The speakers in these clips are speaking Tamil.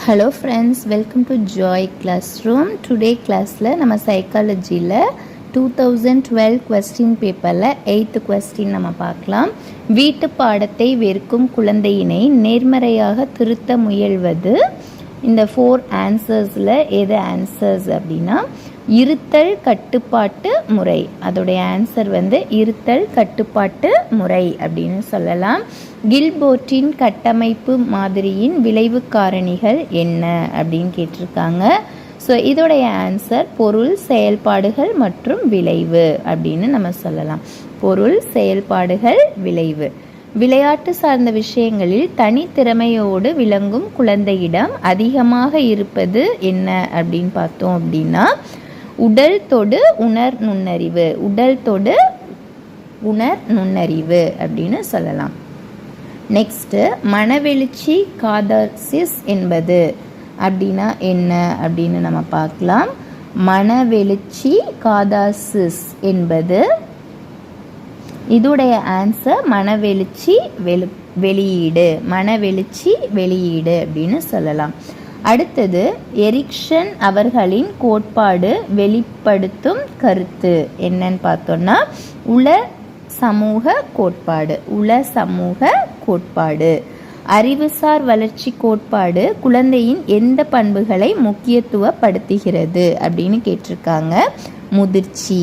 Hello friends, welcome to Joy Classroom. Today classல நம்ம சைக்காலஜியில் 2012 question பேப்பரில் 8th question நம்ம பார்க்கலாம். வீட்டு பாடத்தை வெறுக்கும் குழந்தையினை நேர்மறையாக திருத்த முயல்வது. இந்த 4 ஆன்சர்ஸில் எது ஆன்சர்ஸ் அப்படின்னா இருத்தல் கட்டுப்பாட்டு முறை. அதோடைய ஆன்சர் இருத்தல் கட்டுப்பாட்டு முறை அப்படின்னு சொல்லலாம். கில்போர்ட்டின் கட்டமைப்பு மாதிரியின் விளைவு காரணிகள் என்ன அப்படின்னு கேட்டிருக்காங்க. ஸோ இதோடைய ஆன்சர் பொருள், செயல்பாடுகள் மற்றும் விளைவு அப்படின்னு நம்ம சொல்லலாம். பொருள், செயல்பாடுகள், விளைவு. விளையாட்டு சார்ந்த விஷயங்களில் தனித்திறமையோடு விளங்கும் குழந்தையிடம் அதிகமாக இருப்பது என்ன அப்படின்னு பார்த்தோம் அப்படின்னா உடல் தொடு உணர் நுண்ணறிவு. உடல் தொடு உணர் நுண்ணறிவு அப்படின்னு சொல்லலாம். நெக்ஸ்ட்டு மனவெழுச்சி காதர்சிஸ் என்பது அப்படின்னா என்ன அப்படின்னு நம்ம பார்க்கலாம். மனவெழுச்சி காதாசிஸ் என்பது இதோடைய ஆன்சர் மனவெழுச்சி வெளியீடு. மனவெழுச்சி வெளியீடு அப்படின்னு சொல்லலாம். அடுத்தது எரிக்சன் அவர்களின் கோட்பாடு வெளிப்படுத்தும் கருத்து என்னன்னு பார்த்தோம்னா உள சமூக கோட்பாடு. உள சமூக கோட்பாடு. அறிவுசார் வளர்ச்சி கோட்பாடு குழந்தையின் எந்த பண்புகளை முக்கியத்துவப்படுத்துகிறது அப்படின்னு கேட்டிருக்காங்க. முதிர்ச்சி.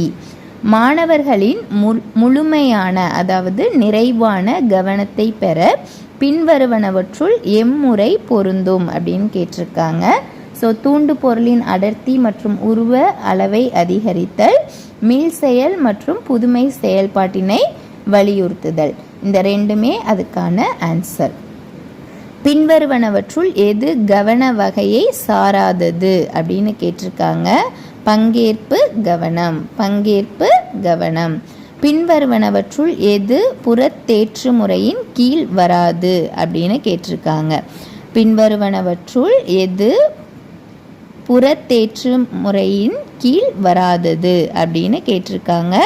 மாணவர்களின் முழுமையான அதாவது நிறைவான கவனத்தை பெற பின்வருவனவற்றுள் எம்முறை பொருந்தும் அப்படின்னு கேட்டிருக்காங்க. ஸோ தூண்டு பொருளின் அடர்த்தி மற்றும் உருவ அளவை அதிகரித்தல், மீள் செயல் மற்றும் புதுமை செயல்பாட்டினை வலியுறுத்துதல். இந்த ரெண்டுமே அதுக்கான ஆன்சர். பின்வருவனவற்றுள் எது கவன வகையை சாராதது அப்படின்னு கேட்டிருக்காங்க. பங்கேற்பு கவனம். பங்கேற்பு கவனம். பின்வருவனவற்றுள் எது புறத்தேற்று முறையின் கீழ் வராது அப்படின்னு கேட்டிருக்காங்க. பின்வருவனவற்றுள் எது புறத்தேற்று முறையின் கீழ் வராதது அப்படின்னு கேட்டிருக்காங்க.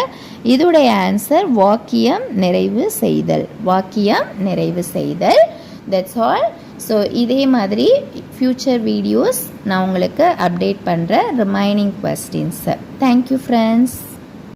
இதோடைய ஆன்சர் வாக்கியம் நிறைவு செய்தல். வாக்கியம் நிறைவு செய்தல். That's all. ஸோ இதே மாதிரி ஃப்யூச்சர் வீடியோஸ் நான் உங்களுக்கு அப்டேட் பண்ணுறேன் ரிமைனிங் கொஸ்டின்ஸை. Thank you friends.